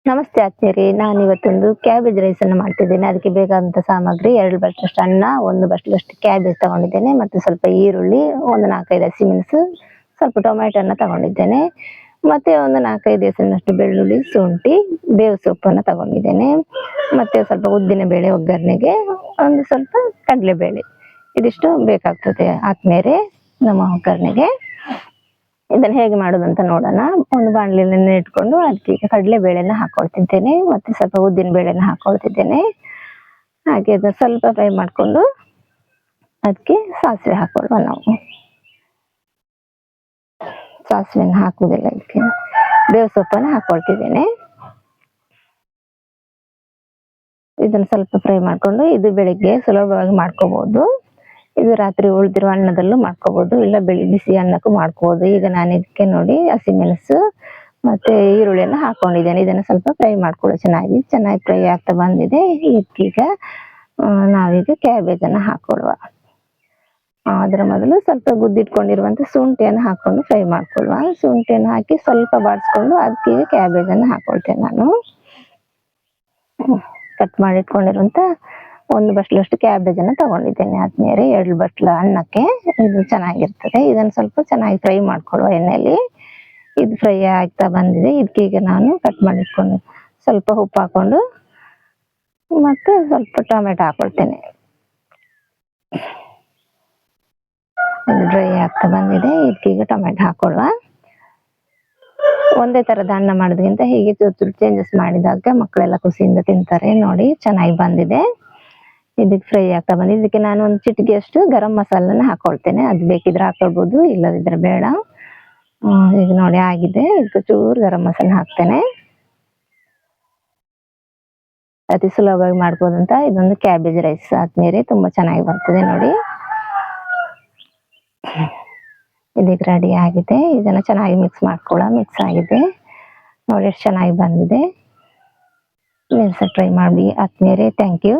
ನಮಸ್ತೆ ಆತ್ಮೀಯರೇ, ನಾನು ಇವತ್ತೊಂದು ಕ್ಯಾಬೇಜ್ ರೈಸ್ ಅನ್ನು ಮಾಡ್ತಿದ್ದೇನೆ. ಅದಕ್ಕೆ ಬೇಕಾದಂತ ಸಾಮಗ್ರಿ 2 ಬಟ್ಲಷ್ಟು ಅನ್ನ, 1 ಬಟ್ಲಷ್ಟು ಕ್ಯಾಬೇಜ್ ತಗೊಂಡಿದ್ದೇನೆ, ಮತ್ತೆ ಸ್ವಲ್ಪ ಈರುಳ್ಳಿ, ಒಂದು 4-5 ಹಸಿಮೆಣಸು, ಸ್ವಲ್ಪ ಟೊಮ್ಯಾಟೋನ ತಗೊಂಡಿದ್ದೇನೆ, ಮತ್ತೆ ಒಂದು 4-5 ಎಸಳಿನಷ್ಟು ಬೆಳ್ಳುಳ್ಳಿ, ಶುಂಠಿ, ಬೇವು ಸೊಪ್ಪನ್ನು ತಗೊಂಡಿದ್ದೇನೆ, ಮತ್ತೆ ಸ್ವಲ್ಪ ಉದ್ದಿನ ಬೇಳೆ ಒಗ್ಗರಣೆಗೆ, ಒಂದು ಸ್ವಲ್ಪ ಕಡಲೆಬೇಳೆ. ಇದಿಷ್ಟು ಬೇಕಾಗ್ತದೆ ಆತ್ಮೀಯರೇ ನಮ್ಮ ಒಗ್ಗರಣೆಗೆ. ಇದನ್ನು ಹೇಗೆ ಮಾಡೋದಂತ ನೋಡೋಣ. ಒಂದು ಬಾಣಲೆಯನ್ನು ಇಟ್ಕೊಂಡು ಅದಕ್ಕೆ ಕಡಲೆ ಬೇಳೆನ ಹಾಕೊಳ್ತಿದ್ದೇನೆ, ಮತ್ತೆ ಸ್ವಲ್ಪ ಉದ್ದಿನ ಬೇಳೆನ ಹಾಕೊಳ್ತಿದ್ದೇನೆ. ಹಾಗೆ ಅದನ್ನು ಸ್ವಲ್ಪ ಫ್ರೈ ಮಾಡಿಕೊಂಡು ಅದಕ್ಕೆ ಸಾಸಿವೆ ಹಾಕೊಳ್ಳುವ. ನಾವು ಸಾಸಿವೆನ ಹಾಕುವುದಿಲ್ಲ, ಇದಕ್ಕೆ ಬೇವು ಸೊಪ್ಪನ್ನು ಹಾಕೊಳ್ತಿದ್ದೇನೆ. ಇದನ್ನು ಸ್ವಲ್ಪ ಫ್ರೈ ಮಾಡಿಕೊಂಡು, ಇದು ಬೆಳಿಗ್ಗೆ ಸುಲಭವಾಗಿ ಮಾಡ್ಕೋಬಹುದು. ಇದು ರಾತ್ರಿ ಉಳಿದಿರೋ ಅನ್ನದಲ್ಲೂ ಮಾಡ್ಕೋಬಹುದು, ಇಲ್ಲ ಬಿಸಿ ಅನ್ನಕ್ಕೂ ಮಾಡ್ಕೋಬಹುದು. ಈಗ ನಾನು ಇದಕ್ಕೆ ನೋಡಿ ಹಸಿಮೆಣಸು ಮತ್ತೆ ಈರುಳ್ಳಿಯನ್ನು ಹಾಕೊಂಡಿದ್ದೇನೆ. ಇದನ್ನು ಸ್ವಲ್ಪ ಫ್ರೈ ಮಾಡ್ಕೊಳ್ಳೋ ಚೆನ್ನಾಗಿ ಫ್ರೈ ಆಗ್ತಾ ಬಂದಿದೆ. ಇದಕ್ಕೀಗ ನಾವೀಗ ಕ್ಯಾಬೇಜನ್ನು ಹಾಕೊಳ್ಳುವ. ಅದರ ಮೊದಲು ಸ್ವಲ್ಪ ಗುದ್ದಿಟ್ಕೊಂಡಿರುವಂತ ಶುಂಠಿಯನ್ನು ಹಾಕೊಂಡು ಫ್ರೈ ಮಾಡ್ಕೊಳ್ಳುವ. ಶುಂಠಿಯನ್ನು ಹಾಕಿ ಸ್ವಲ್ಪ ಬಾಡಿಸ್ಕೊಂಡು ಅದಕ್ಕೆ ಕ್ಯಾಬೇಜನ್ನು ಹಾಕೊಳ್ತೇನೆ. ನಾನು ಕಟ್ ಮಾಡಿ ಇಟ್ಕೊಂಡಿರುವಂತ 1 ಬಟ್ಲಷ್ಟು ಕ್ಯಾಬೇಜನ್ನು ತಗೊಂಡಿದ್ದೇನೆ ಆದ್ಮೇಲೆ 2 ಬಟ್ಲ ಅನ್ನಕ್ಕೆ. ಇದು ಚೆನ್ನಾಗಿರ್ತದೆ. ಇದನ್ನು ಸ್ವಲ್ಪ ಚೆನ್ನಾಗಿ ಫ್ರೈ ಮಾಡ್ಕೊಳ್ಳುವ ಎಣ್ಣೆಯಲ್ಲಿ. ಇದು ಫ್ರೈ ಆಗ್ತಾ ಬಂದಿದೆ. ಇದಕ್ಕೀಗ ನಾನು ಕಟ್ ಮಾಡಿ ಇಟ್ಕೊಂಡು ಸ್ವಲ್ಪ ಉಪ್ಪು ಹಾಕೊಂಡು ಮತ್ತೆ ಸ್ವಲ್ಪ ಟೊಮೆಟೊ ಹಾಕೊಳ್ತೇನೆ. ಇದು ಡ್ರೈ ಆಗ್ತಾ ಬಂದಿದೆ. ಇದಕ್ಕೀಗ ಟೊಮೆಟೊ ಹಾಕೊಳ್ಳುವ. ಒಂದೇ ತರದ ಅನ್ನ ಮಾಡೋದ್ರಿಂದ ಹೀಗೆ ಚೇಂಜಸ್ ಮಾಡಿದಾಗ ಮಕ್ಕಳೆಲ್ಲ ಖುಷಿಯಿಂದ ತಿಂತಾರೆ. ನೋಡಿ ಚೆನ್ನಾಗಿ ಬಂದಿದೆ. ಇದಕ್ಕೆ ಫ್ರೈ ಆಗ್ತಾ ಬಂದಿದೆ. ಇದಕ್ಕೆ ನಾನು ಒಂದು ಚಿಟಿಕೆಯಷ್ಟು ಗರಂ ಮಸಾಲನ ಹಾಕೊಳ್ತೇನೆ. ಅದು ಬೇಕಿದ್ರೆ ಹಾಕೊಳ್ಬಹುದು, ಇಲ್ಲದಿದ್ರೆ ಬೇಡ. ಈಗ ನೋಡಿ ಆಗಿದೆ. ಇದಕ್ಕೆ ಚೂರು ಗರಂ ಮಸಾಲ ಹಾಕ್ತೇನೆ. ಅತಿ ಸುಲಭವಾಗಿ ಮಾಡ್ಬೋದಂತ ಇದೊಂದು ಕ್ಯಾಬೇಜ್ ರೈಸ್ ಆದ್ಮೇಲೆ ತುಂಬಾ ಚೆನ್ನಾಗಿ ಬರ್ತದೆ ನೋಡಿ. ಇದಕ್ಕೆ ರೆಡಿ ಆಗಿದೆ. ಇದನ್ನ ಚೆನ್ನಾಗಿ ಮಿಕ್ಸ್ ಮಿಕ್ಸ್ ಆಗಿದೆ ನೋಡಿ, ಎಷ್ಟು ಚೆನ್ನಾಗಿ ಬಂದಿದೆ. ನೀವು ಸಹ ಟ್ರೈ ಮಾಡಿ ಆದ್ಮೇಲೆ. Thank you.